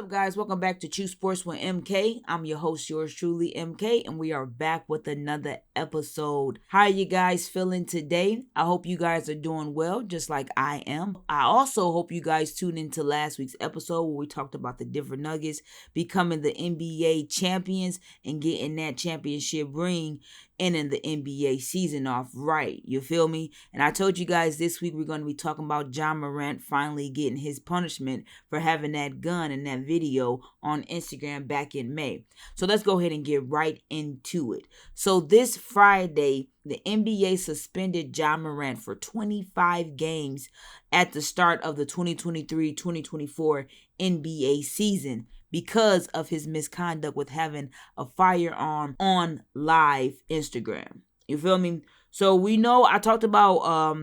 up, guys? Welcome back to True Sports with MK. I'm your host, yours truly, MK, and we are back with another episode. How are you guys feeling today? I hope you guys are doing well, just like I am. I also hope you guys tuned into last week's episode where we talked about the Denver Nuggets becoming the NBA champions and getting that championship ring, ending the NBA season off right. You feel me? And I told you guys this week we're going to be talking about Ja Morant finally getting his punishment for having that gun in that video on Instagram back in May. So let's go ahead and get right into it. So this Friday, the NBA suspended Ja Morant for 25 games at the start of the 2023-2024 NBA season, because of his misconduct with having a firearm on live Instagram. You feel me? So we know I talked about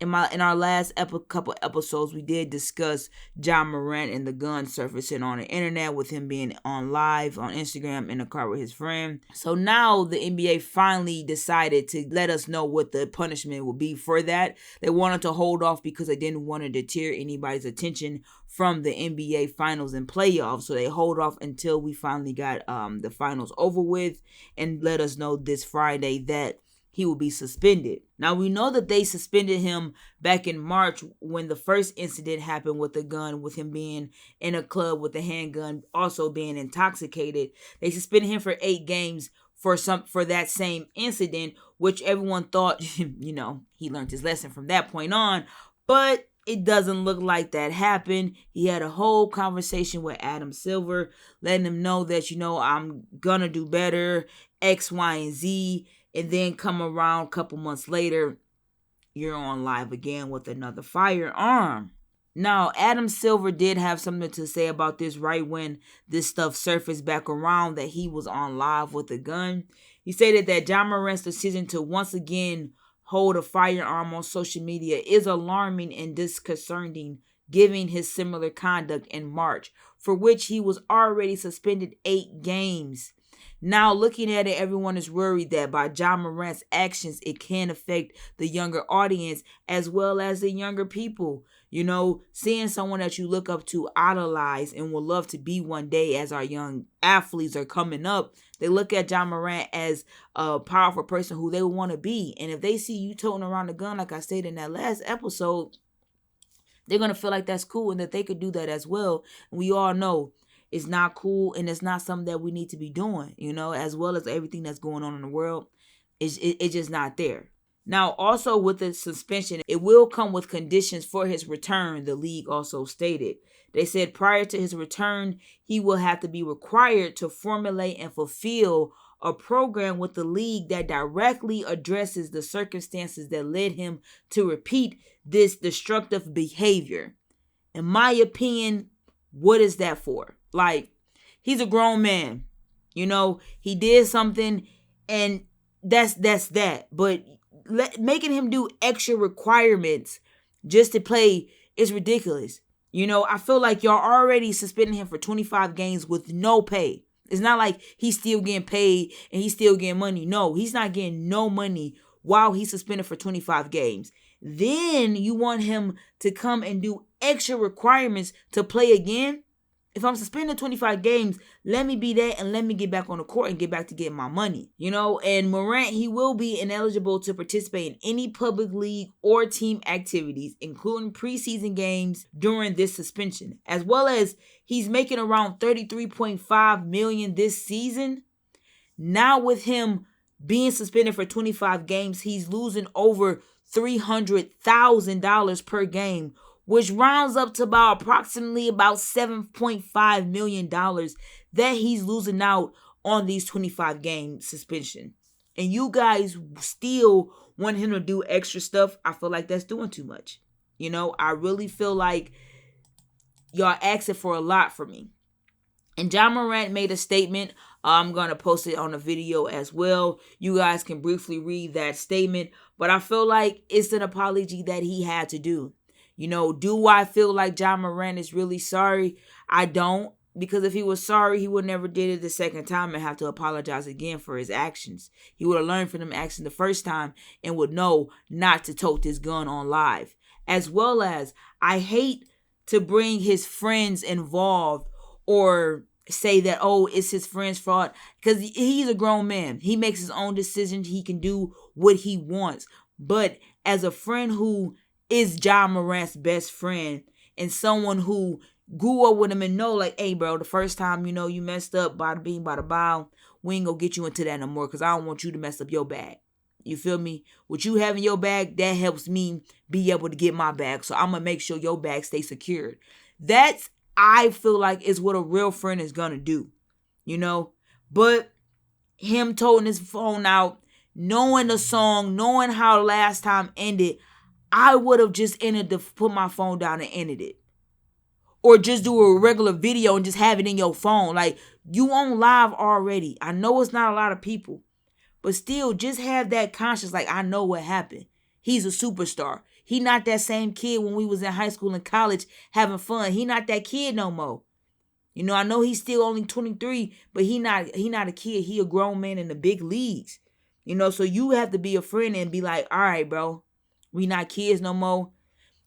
in our last couple episodes, we did discuss Ja Morant and the gun surfacing on the internet with him being on live on Instagram in a car with his friend. So now the NBA finally decided to let us know what the punishment will be for that. They wanted to hold off because they didn't want to deter anybody's attention from the NBA finals and playoffs. So they hold off until we finally got the finals over with and let us know this Friday that he will be suspended. Now, we know that they suspended him back in March when the first incident happened with the gun, with him being in a club with a handgun, also being intoxicated. They suspended him for 8 games for that same incident, which everyone thought, he learned his lesson from that point on. But it doesn't look like that happened. He had a whole conversation with Adam Silver, letting him know that, I'm gonna do better, X, Y, and Z. And then come around a couple months later, you're on live again with another firearm. Now, Adam Silver did have something to say about this right when this stuff surfaced back around that he was on live with a gun. He stated that Ja Morant's decision to once again hold a firearm on social media is alarming and disconcerting, given his similar conduct in March, for which he was already suspended 8 games. Now, looking at it, everyone is worried that by Ja Morant's actions, it can affect the younger audience as well as the younger people. Seeing someone that you look up to, idolize, and would love to be one day as our young athletes are coming up, they look at Ja Morant as a powerful person who they want to be. And if they see you toting around a gun, like I stated in that last episode, they're going to feel like that's cool and that they could do that as well. And we all know it's not cool, and it's not something that we need to be doing, as well as everything that's going on in the world. It's just not there. Now, also with the suspension, it will come with conditions for his return, the league also stated. They said prior to his return, he will have to be required to formulate and fulfill a program with the league that directly addresses the circumstances that led him to repeat this destructive behavior. In my opinion, what is that for? Like, he's a grown man, he did something and that's that. But making him do extra requirements just to play is ridiculous. I feel like y'all already suspending him for 25 games with no pay. It's not like he's still getting paid and he's still getting money. No, he's not getting no money while he's suspended for 25 games. Then you want him to come and do extra requirements to play again? If I'm suspended 25 games, let me be that and let me get back on the court and get back to getting my money. And Morant, he will be ineligible to participate in any public league or team activities, including preseason games during this suspension, as well as he's making around $33.5 million this season. Now with him being suspended for 25 games, he's losing over $300,000 per game, which rounds up to approximately $7.5 million that he's losing out on these 25 game suspension. And you guys still want him to do extra stuff. I feel like that's doing too much. I really feel like y'all asking for a lot from me. And Ja Morant made a statement. I'm going to post it on a video as well. You guys can briefly read that statement. But I feel like it's an apology that he had to do. Do I feel like Ja Morant is really sorry? I don't. Because if he was sorry, he would never did it the second time and have to apologize again for his actions. He would have learned from them actions the first time and would know not to tote his gun on live. As well as, I hate to bring his friends involved or say that, oh, it's his friend's fault, because he's a grown man. He makes his own decisions. He can do what he wants. But as a friend who is Ja Morant's best friend and someone who grew up with him and know, like, hey, bro, the first time, you messed up, bada bing, bada bow, we ain't gonna get you into that no more because I don't want you to mess up your bag. You feel me? What you have in your bag, that helps me be able to get my bag. So I'm gonna make sure your bag stays secured. That's, I feel like, is what a real friend is gonna do. But him toting his phone out, knowing the song, knowing how last time ended, I would have just put my phone down and ended it. Or just do a regular video and just have it in your phone. Like, you on live already. I know it's not a lot of people. But still, just have that conscience. Like, I know what happened. He's a superstar. He not that same kid when we was in high school and college having fun. He not that kid no more. I know he's still only 23, but he not a kid. He a grown man in the big leagues. So you have to be a friend and be like, all right, bro, we not kids no more.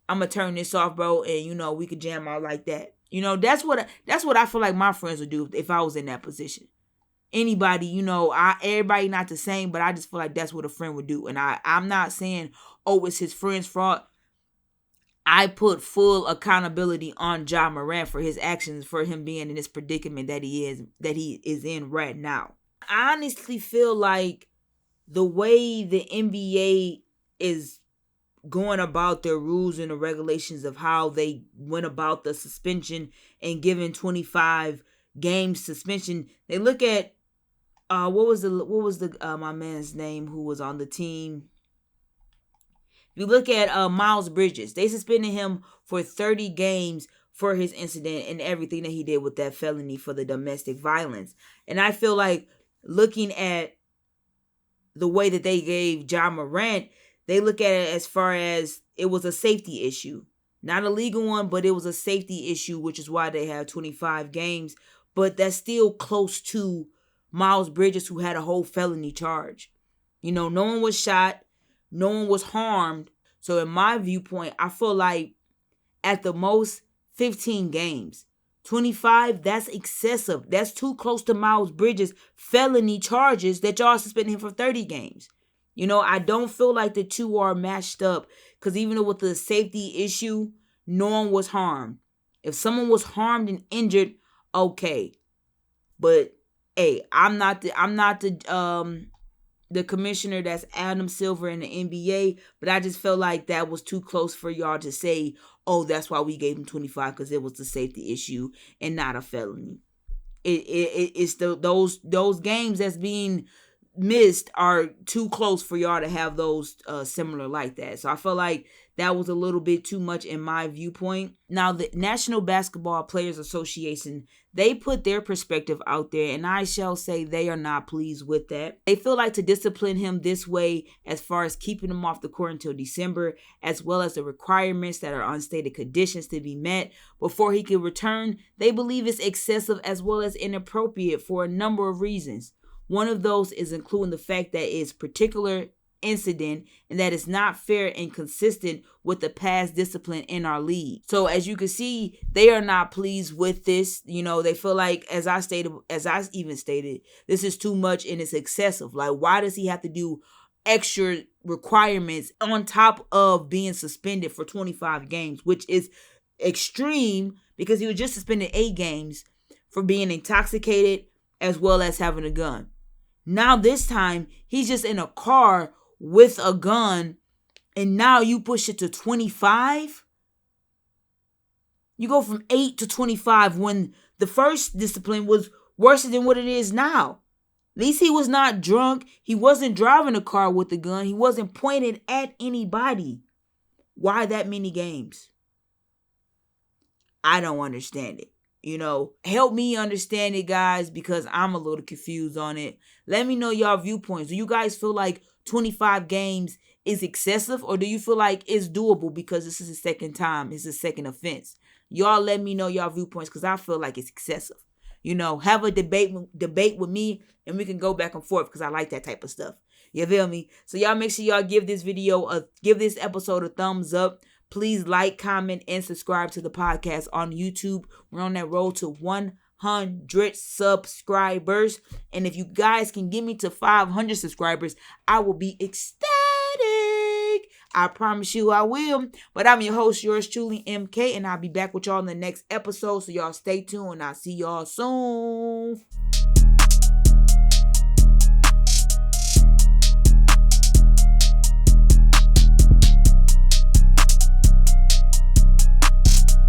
I'm gonna turn this off, bro, and we could jam out like that. That's what I feel like my friends would do if I was in that position. Anybody, everybody not the same, but I just feel like that's what a friend would do. And I'm not saying, oh, it's his friend's fault. I put full accountability on Ja Morant for his actions, for him being in this predicament that he is in right now. I honestly feel like the way the NBA is going about their rules and the regulations of how they went about the suspension and giving 25 games suspension, they look at what was the my man's name who was on the team. If you look at Miles Bridges, they suspended him for 30 games for his incident and everything that he did with that felony for the domestic violence. And I feel like, looking at the way that they gave Ja Morant, they look at it as far as it was a safety issue. Not a legal one, but it was a safety issue, which is why they have 25 games. But that's still close to Miles Bridges, who had a whole felony charge. No one was shot. No one was harmed. So in my viewpoint, I feel like at the most 15 games. 25, that's excessive. That's too close to Miles Bridges' felony charges that y'all suspended him for 30 games. I don't feel like the two are matched up, because even with the safety issue, no one was harmed. If someone was harmed and injured, okay. But hey, I'm not the commissioner. That's Adam Silver in the NBA, but I just felt like that was too close for y'all to say, oh, that's why we gave him 25, because it was the safety issue and not a felony. It's those games that's being missed are too close for y'all to have those similar like that. So I feel like that was a little bit too much in my viewpoint. Now, the National Basketball Players Association, they put their perspective out there, and I shall say they are not pleased with that. They feel like to discipline him this way, as far as keeping him off the court until December, as well as the requirements that are unstated conditions to be met before he can return, they believe it's excessive as well as inappropriate for a number of reasons. One of those is including the fact that it's particular incident and that it's not fair and consistent with the past discipline in our league. So as you can see, they are not pleased with this. They feel like, as I even stated, this is too much and it's excessive. Like, why does he have to do extra requirements on top of being suspended for 25 games, which is extreme, because he was just suspended 8 games for being intoxicated as well as having a gun. Now this time, he's just in a car with a gun, and now you push it to 25? You go from 8 to 25 when the first discipline was worse than what it is now. At least he was not drunk. He wasn't driving a car with a gun. He wasn't pointed at anybody. Why that many games? I don't understand it. Help me understand it, guys, because I'm a little confused on it. Let me know y'all viewpoints. Do you guys feel like 25 games is excessive, or do you feel like it's doable because this is the second time, it's a second offense? Y'all let me know y'all viewpoints, because I feel like it's excessive. Have a debate with me, and we can go back and forth, because I like that type of stuff. You feel me? So y'all make sure y'all give this episode a thumbs up. Please like, comment, and subscribe to the podcast on YouTube. We're on that road to 100 500 subscribers. And if you guys can get me to 500 subscribers, I will be ecstatic. I promise you I will. But I'm your host, yours truly, MK, and I'll be back with y'all in the next episode. So y'all stay tuned and I'll see y'all soon.